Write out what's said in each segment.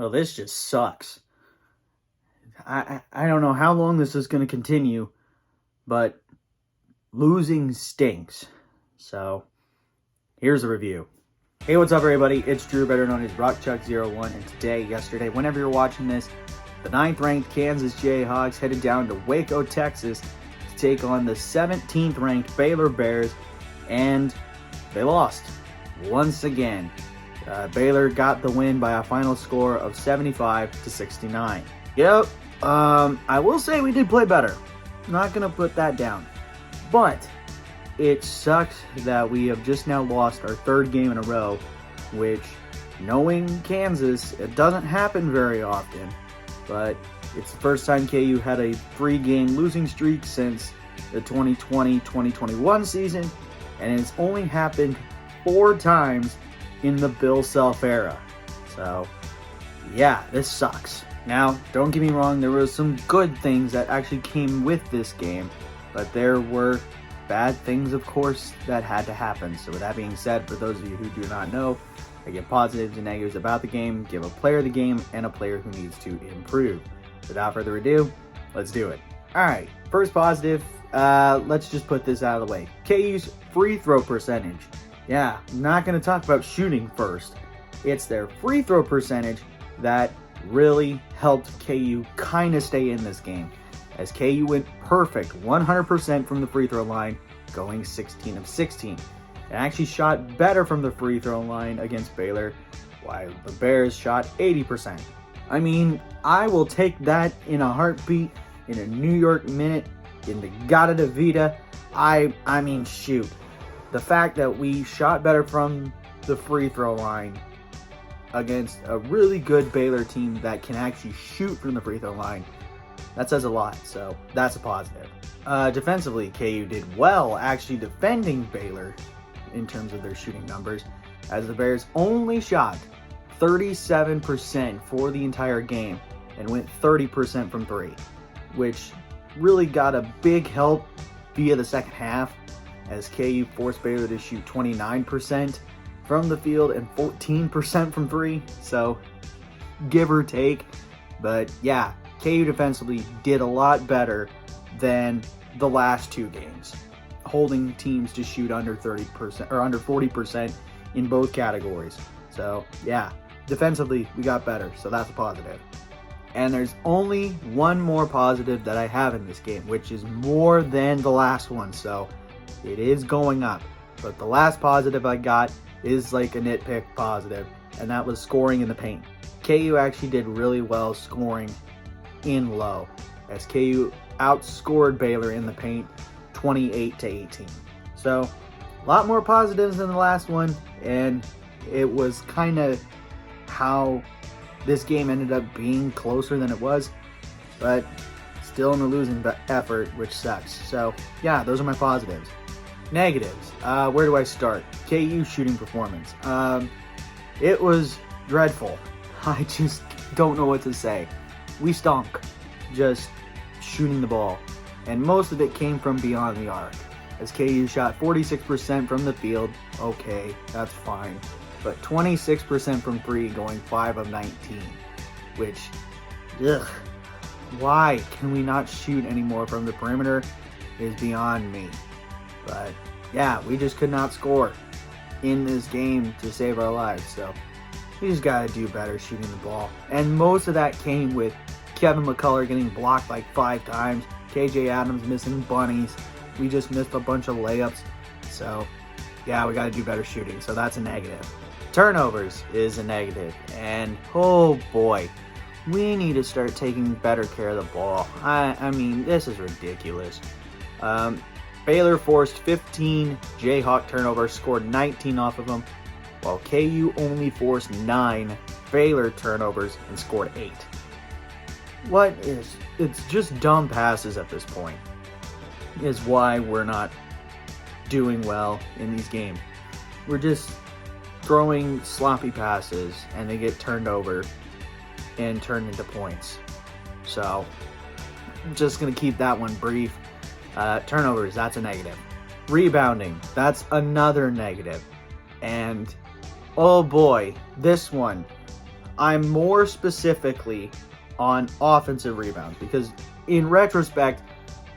Well, this just sucks. I don't know how long this is going to continue, but losing stinks. So, here's a review. Hey, what's up, everybody? It's Drew, better known as RockChuck01, and yesterday, whenever you're watching this, the 9th-ranked Kansas Jayhawks headed down to Waco, Texas to take on the 17th-ranked Baylor Bears, and they lost once again. Baylor got the win by a final score of 75-69. Yep, I will say we did play better. Not going to put that down. But it sucks that we have just now lost our 3rd game in a row, which, knowing Kansas, it doesn't happen very often. But it's the first time KU had a 3-game losing streak since the 2020-2021 season, and it's only happened 4 times in the Bill Self era. So, yeah, this sucks. Now, don't get me wrong, there were some good things that actually came with this game, but there were bad things, of course, that had to happen. So with that being said, for those of you who do not know, I give positives and negatives about the game, give a player the game, and a player who needs to improve. Without further ado, let's do it. Alright, first positive, let's just put this out of the way. KU's free throw percentage. Yeah, I'm not going to talk about shooting first. It's their free throw percentage that really helped KU kind of stay in this game, as KU went perfect 100% from the free throw line, going 16 of 16. It actually shot better from the free throw line against Baylor, while the Bears shot 80%. I mean, I will take that in a heartbeat, in a New York minute, in the Gata de Vida. I mean, shoot. The fact that we shot better from the free throw line against a really good Baylor team that can actually shoot from the free throw line, that says a lot, so that's a positive. Defensively, KU did well actually defending Baylor in terms of their shooting numbers, as the Bears only shot 37% for the entire game and went 30% from 3, which really got a big help via the second half, as KU forced Baylor to shoot 29% from the field and 14% from 3, so give or take. But yeah, KU defensively did a lot better than the last 2 games, holding teams to shoot under 30% or under 40% in both categories. So yeah, defensively we got better, so that's a positive. And there's only one more positive that I have in this game, which is more than the last one, so it is going up. But the last positive I got is like a nitpick positive, and that was scoring in the paint. KU actually did really well scoring in low, as KU outscored Baylor in the paint 28-18. So a lot more positives than the last one, and it was kind of how this game ended up being closer than it was, but still in a losing effort, which sucks. So yeah, those are my positives. Negatives, where do I start? KU shooting performance. It was dreadful. I just don't know what to say. We stunk just shooting the ball, and most of it came from beyond the arc, as KU shot 46% from the field. Okay, that's fine, but 26% from 3, going 5 of 19, which, ugh, why can we not shoot anymore from the perimeter is beyond me. But yeah, we just could not score in this game to save our lives, so we just gotta do better shooting the ball. And most of that came with Kevin McCullough getting blocked like 5 times, KJ Adams missing bunnies, we just missed a bunch of layups. So yeah, we gotta do better shooting, so that's a negative. Turnovers is a negative, and oh boy, we need to start taking better care of the ball. I mean, this is ridiculous. Baylor forced 15 Jayhawk turnovers, scored 19 off of them, while KU only forced 9 Baylor turnovers and scored 8. It's just dumb passes at this point, is why we're not doing well in these games. We're just throwing sloppy passes, and they get turned over and turned into points. So, I'm just going to keep that one brief. Turnovers, that's a negative. Rebounding, that's another negative. And oh boy, this one, I'm more specifically on offensive rebounds because in retrospect,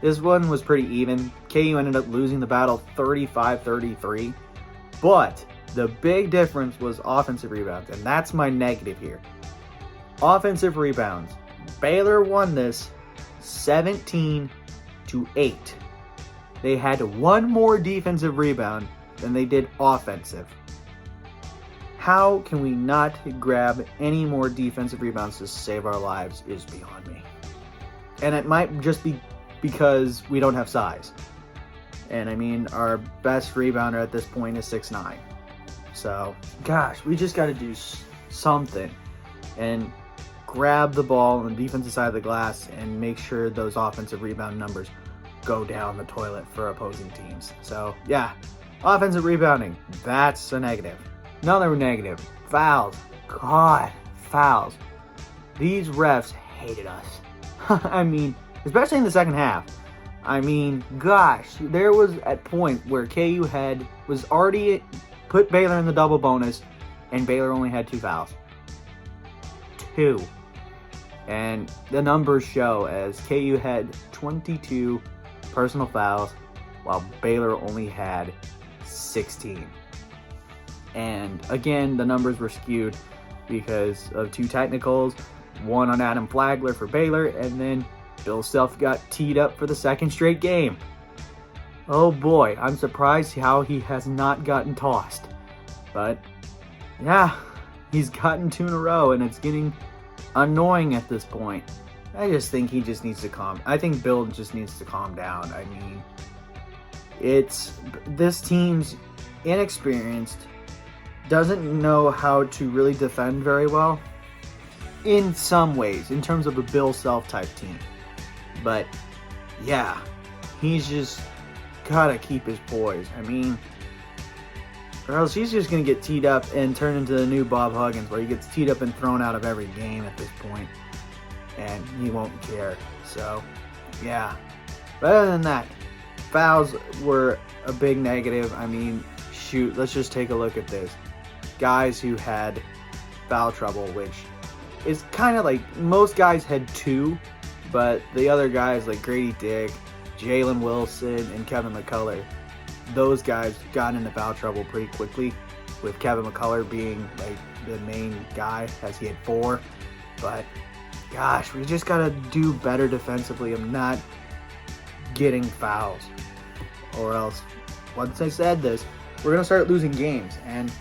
this one was pretty even. KU ended up losing the battle 35-33, but the big difference was offensive rebounds, and that's my negative here. Offensive rebounds. Baylor won this 17-8. They had one more defensive rebound than they did offensive. How can we not grab any more defensive rebounds to save our lives is beyond me. And it might just be because we don't have size. And I mean, our best rebounder at this point is 6'9". So, gosh, we just got to do something and grab the ball on the defensive side of the glass and make sure those offensive rebound numbers go down the toilet for opposing teams. So, yeah, offensive rebounding, that's a negative. Another negative, fouls. God, fouls. These refs hated us. I mean, especially in the second half. I mean, gosh, there was a point where KU was already put Baylor in the double bonus, and Baylor only had 2 fouls. 2. And the numbers show as KU had 22 personal fouls, while Baylor only had 16. And again, the numbers were skewed because of 2 technicals, one on Adam Flagler for Baylor, and then Bill Self got teed up for the second straight game. Oh boy, I'm surprised how he has not gotten tossed. But yeah, he's gotten 2 in a row, and it's getting annoying at this point. I just think he just needs to I think Bill just needs to calm down. I mean, this team's inexperienced, doesn't know how to really defend very well in some ways, in terms of a Bill Self type team. But yeah, he's just gotta keep his poise. I mean, or else he's just gonna get teed up and turn into the new Bob Huggins, where he gets teed up and thrown out of every game at this point, and he won't care. So yeah, but other than that, fouls were a big negative. I mean, shoot, let's just take a look at this. Guys who had foul trouble, which is kind of like most guys had 2, but the other guys like Grady Dick, Jalen Wilson, and Kevin McCullough, those guys got into foul trouble pretty quickly, with Kevin McCullough being like the main guy as he had 4. But gosh, we just gotta do better defensively. I'm not getting fouls, or else once I said this, we're gonna start losing games, and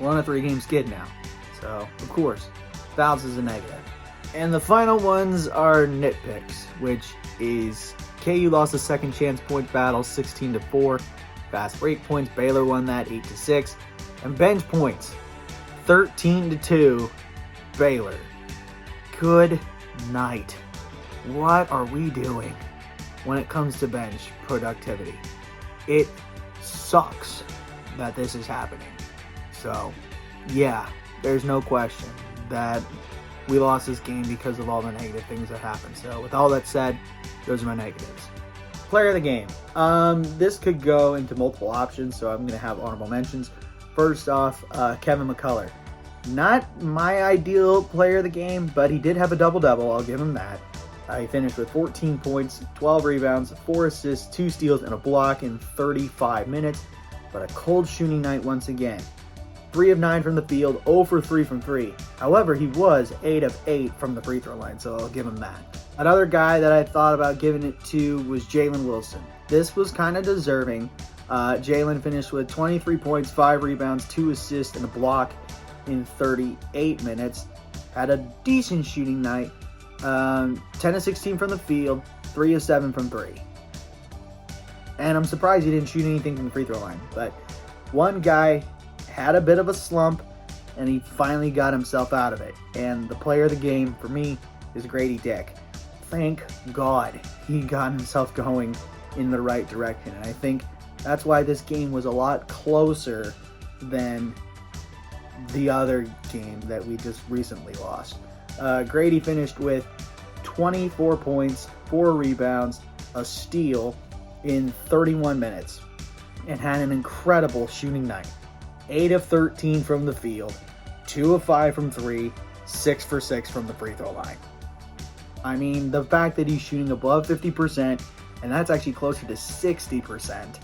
we're on a 3-game skid now. So of course, fouls is a negative. And the final ones are nitpicks, which is KU lost the second chance point battle 16-4. Fast break points, Baylor won that 8-6. And bench points 13-2, Baylor. Good night. What are we doing when it comes to bench productivity? It sucks that this is happening. So yeah, there's no question that we lost this game because of all the negative things that happened. So with all that said, those are my negatives. Player of the game. This could go into multiple options, so I'm going to have honorable mentions. First off, Kevin McCullough. Not my ideal player of the game, but he did have a double-double. I'll give him that. He finished with 14 points, 12 rebounds, 4 assists, 2 steals, and a block in 35 minutes. But a cold shooting night once again. 3 of 9 from the field, 0 for 3 from 3. However, he was 8 of 8 from the free throw line, so I'll give him that. Another guy that I thought about giving it to was Jalen Wilson. This was kind of deserving. Jalen finished with 23 points, 5 rebounds, 2 assists, and a block in 38 minutes. Had a decent shooting night. 10 of 16 from the field, 3 of 7 from 3. And I'm surprised he didn't shoot anything from the free throw line. But one guy had a bit of a slump, and he finally got himself out of it. And the player of the game for me is Grady Dick. Thank God he got himself going in the right direction. And I think that's why this game was a lot closer than the other game that we just recently lost. Grady finished with 24 points, 4 rebounds, a steal in 31 minutes, and had an incredible shooting night. 8 of 13 from the field, 2 of 5 from 3, 6 for 6 from the free throw line. I mean, the fact that he's shooting above 50%, and that's actually closer to 60%,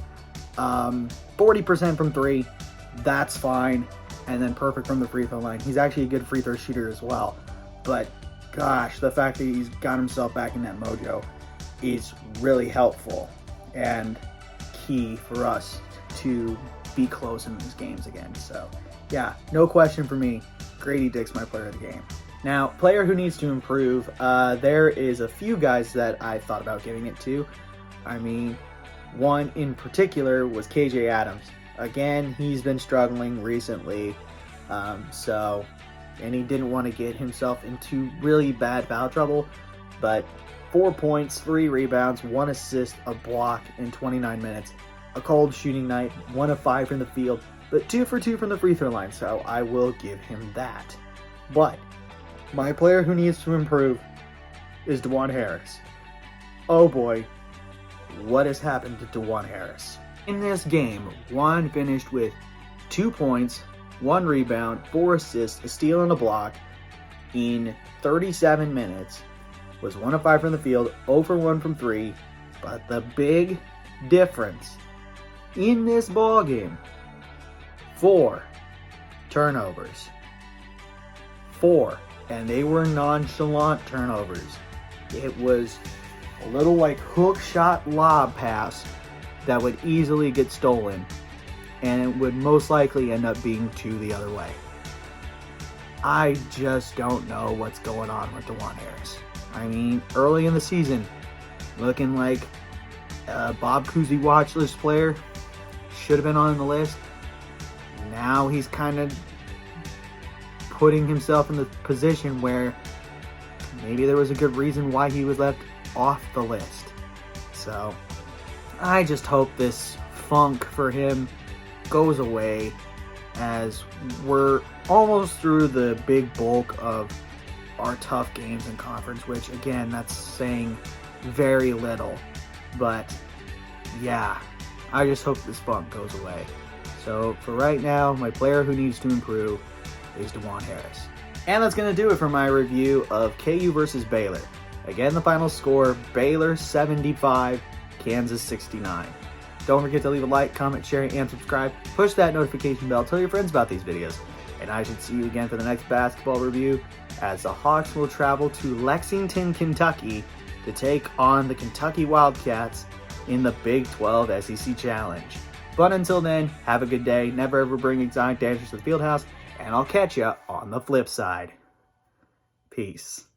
40% from 3, that's fine, and then perfect from the free throw line. He's actually a good free throw shooter as well. But gosh, the fact that he's got himself back in that mojo is really helpful and key for us to be close in these games again. So yeah, no question for me, Grady Dick's my player of the game. Now, player who needs to improve, there is a few guys that I thought about giving it to. I mean, one in particular was KJ Adams. Again, he's been struggling recently, and he didn't want to get himself into really bad foul trouble, but 4 points, 3 rebounds, 1 assist, a block in 29 minutes. A cold shooting night, 1 of 5 from the field, but 2 for 2 from the free throw line, so I will give him that. But my player who needs to improve is DeJuan Harris. Oh boy, what has happened to DeJuan Harris? In this game, Juan finished with 2 points, 1 rebound, 4 assists, a steal, and a block in 37 minutes. Was 1 of 5 from the field, 0 for 1 from 3. But the big difference in this ball game, 4 turnovers. 4, and they were nonchalant turnovers. It was a little like hook shot lob pass that would easily get stolen, and it would most likely end up being 2 the other way. I just don't know what's going on with DeJuan Harris. I mean, early in the season, looking like a Bob Cousy watch list player, should have been on the list. Now he's kind of putting himself in the position where maybe there was a good reason why he was left off the list. So I just hope this funk for him goes away, as we're almost through the big bulk of our tough games in conference, which again, that's saying very little. But yeah, I just hope this funk goes away. So for right now, my player who needs to improve is DeJuan Harris. And that's going to do it for my review of KU versus Baylor. Again, the final score, Baylor 75, Kansas 69. Don't forget to leave a like, comment, share, and subscribe. Push that notification bell. Tell your friends about these videos. And I should see you again for the next basketball review, as the Hawks will travel to Lexington, Kentucky to take on the Kentucky Wildcats in the Big 12 SEC Challenge. But until then, have a good day. Never ever bring exotic dangers to the field house, and I'll catch ya on the flip side. Peace.